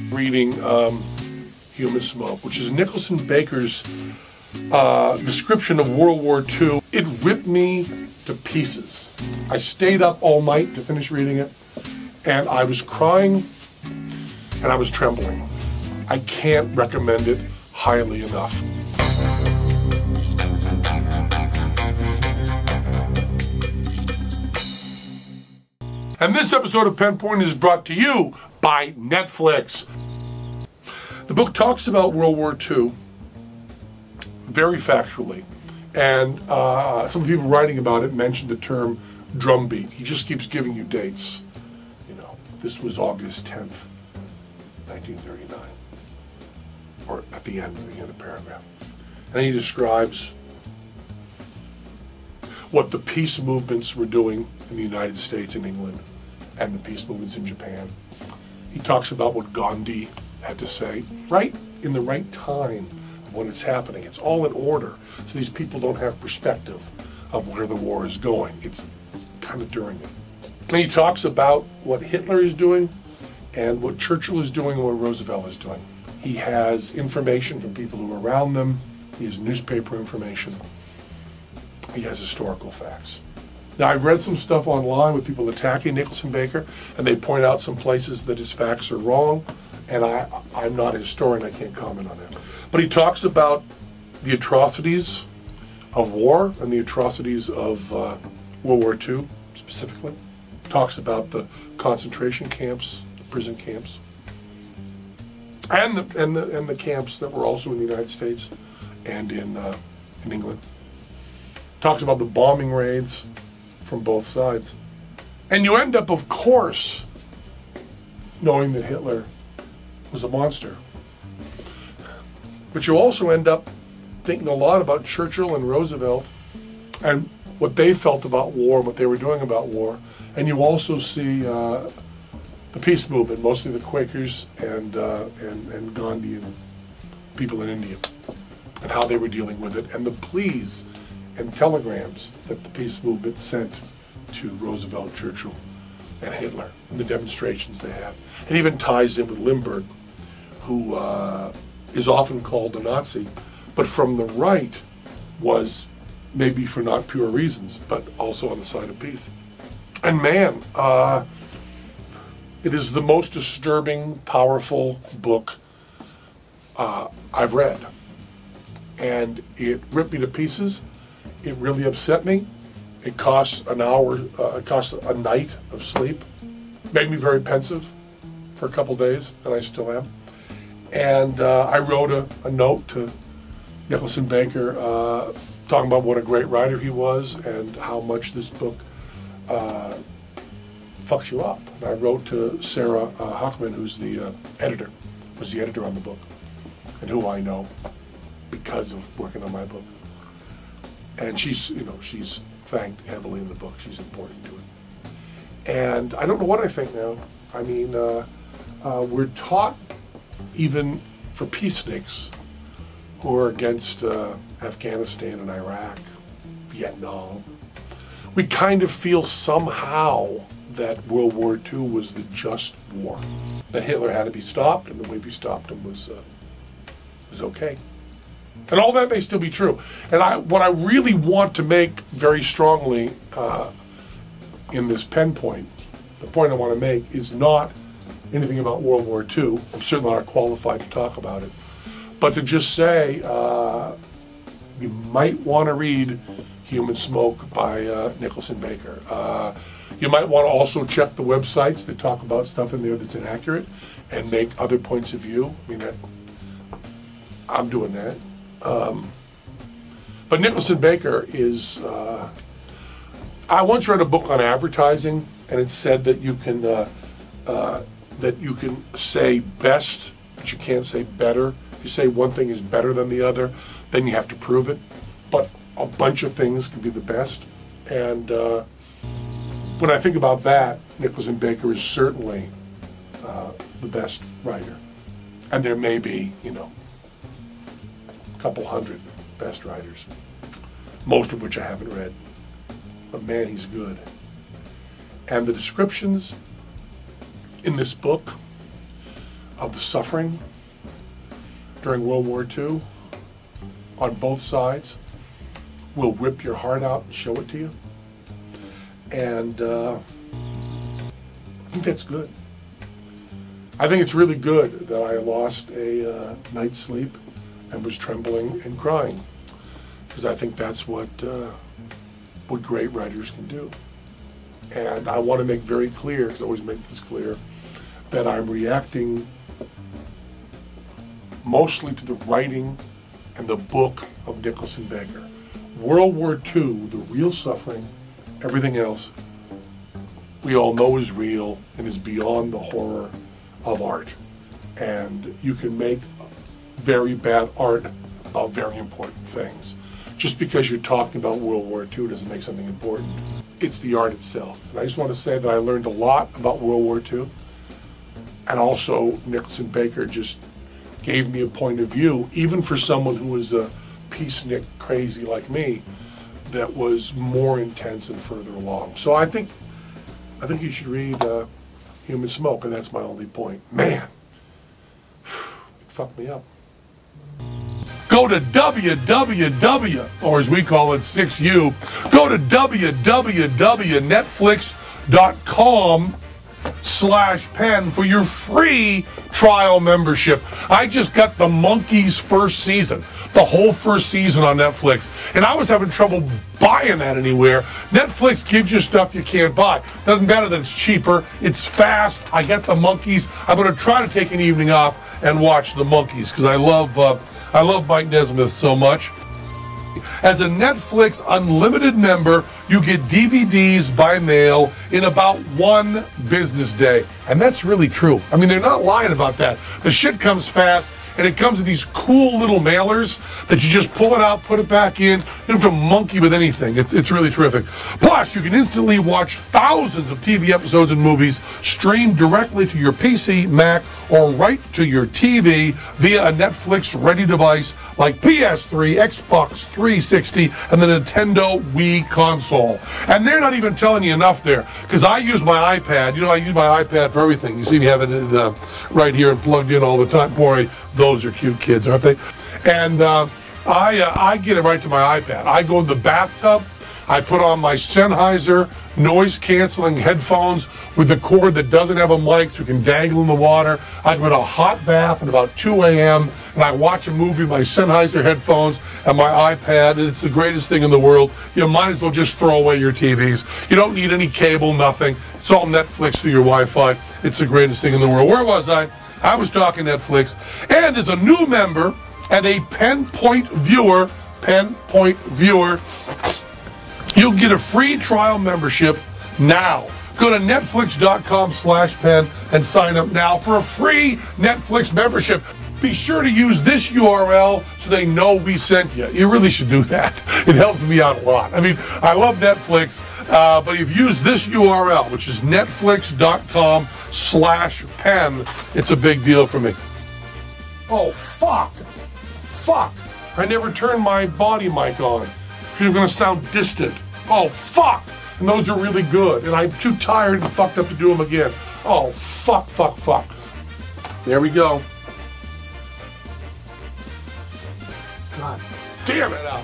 Reading Human Smoke, which is Nicholson Baker's description of World War II. It ripped me to pieces. I stayed up all night to finish reading it, and I was crying and I was trembling. I can't recommend it highly enough. And this episode of Penn Point is brought to you by Netflix. The book talks about World War II very factually, and some people writing about it mentioned the term drumbeat. He just keeps giving you dates. You know, this was August 10th, 1939, or at the end of the paragraph. And he describes what the peace movements were doing in the United States and England, and the peace movements in Japan. He talks about what Gandhi had to say, right in the right time when it's happening. It's all in order, so these people don't have perspective of where the war is going. It's kind of during it. And he talks about what Hitler is doing and what Churchill is doing and what Roosevelt is doing. He has information from people who are around them. He has newspaper information. He has historical facts. Now, I've read some stuff online with people attacking Nicholson Baker, and they point out some places that his facts are wrong, and I'm not a historian, I can't comment on that. But he talks about the atrocities of war and the atrocities of World War II specifically. Talks about the concentration camps, the prison camps, and the camps that were also in the United States and in England. Talks about the bombing raids from both sides. And you end up, of course, knowing that Hitler was a monster. But you also end up thinking a lot about Churchill and Roosevelt and what they felt about war and what they were doing about war. And you also see the peace movement, mostly the Quakers and Gandhi and people in India, and how they were dealing with it, and the pleas and telegrams that the peace movement sent to Roosevelt, Churchill, and Hitler, and the demonstrations they had. It even ties in with Lindbergh, who is often called a Nazi, but from the right was, maybe for not pure reasons, but also on the side of peace. And man, it is the most disturbing, powerful book I've read. And it ripped me to pieces. It really upset me. It cost an hour, it cost a night of sleep. Made me very pensive for a couple days, and I still am. And I wrote a note to Nicholson Baker talking about what a great writer he was and how much this book fucks you up. And I wrote to Sarah Hochman, who's the editor, was the editor on the book, and who I know because of working on my book. And she's thanked heavily in the book. She's important to it. And I don't know what I think now. I mean, we're taught, even for peaceniks who are against Afghanistan and Iraq, Vietnam, we kind of feel somehow that World War II was the just war. That Hitler had to be stopped, and the way we stopped him was okay. And all that may still be true. And what I really want to make very strongly in this Penn Point, the point I want to make is not anything about World War II. I'm certainly not qualified to talk about it. But to just say, you might want to read Human Smoke by Nicholson Baker. You might want to also check the websites that talk about stuff in there that's inaccurate and make other points of view. I mean, I'm doing that. But Nicholson Baker is, I once read a book on advertising, and it said that you can say best, but you can't say better. If you say one thing is better than the other, then you have to prove it. But a bunch of things can be the best. And when I think about that, Nicholson Baker is certainly the best writer. And there may be, a couple hundred best writers, most of which I haven't read. but man, he's good. And the descriptions in this book of the suffering during World War II on both sides will rip your heart out and show it to you. And I think that's good. I think it's really good that I lost a night's sleep and was trembling and crying, because I think that's what great writers can do. And I want to make very clear, because I always make this clear, that I'm reacting mostly to the writing and the book of Nicholson Baker. World War II, the real suffering, everything else, we all know is real and is beyond the horror of art. And you can make very bad art about very important things. Just because you're talking about World War II doesn't make something important. It's the art itself. And I just want to say that I learned a lot about World War II. And also, Nicholson Baker just gave me a point of view, even for someone who was a peacenik crazy like me, that was more intense and further along. So I think you should read Human Smoke, and that's my only point. Man, it fucked me up. Go to www, or as we call it, 6U, go to www.netflix.com/Penn for your free trial membership. I just got The Monkees first season, the whole first season on Netflix, and I was having trouble buying that anywhere. Netflix gives you stuff you can't buy. Doesn't matter that it's cheaper, it's fast. I get The Monkees. I'm going to try to take an evening off and watch The Monkees, because I love Mike Nesmith so much. As a Netflix Unlimited member, you get DVDs by mail in about 1 business day. And that's really true. I mean, they're not lying about that. The shit comes fast, and it comes in these cool little mailers that you just pull it out, put it back in. You don't have to monkey with anything. It's really terrific. Plus, you can instantly watch thousands of TV episodes and movies streamed directly to your PC, Mac, or right to your TV via a Netflix-ready device like PS3, Xbox 360, and the Nintendo Wii console. And they're not even telling you enough there, because I use my iPad. You know, I use my iPad for everything. You see me having it right here and plugged in all the time. Boy, those are cute kids, aren't they? And I get it right to my iPad. I go in the bathtub. I put on my Sennheiser noise-canceling headphones with a cord that doesn't have a mic so you can dangle in the water. I go in a hot bath at about 2 a.m. and I watch a movie with my Sennheiser headphones and my iPad, and it's the greatest thing in the world. You might as well just throw away your TVs. You don't need any cable, nothing. It's all Netflix through your Wi-Fi. It's the greatest thing in the world. Where was I? I was talking Netflix. And as a new member and a Penn Point viewer, you'll get a free trial membership now. Go to netflix.com/Penn and sign up now for a free Netflix membership. Be sure to use this URL so they know we sent you. You really should do that. It helps me out a lot. I mean, I love Netflix, but if you use this URL, which is netflix.com/Penn, it's a big deal for me. Oh, fuck. Fuck. I never turned my body mic on. You're going to sound distant. Oh, fuck. And those are really good. And I'm too tired and fucked up to do them again. Oh, fuck, fuck, fuck. There we go. God damn it out.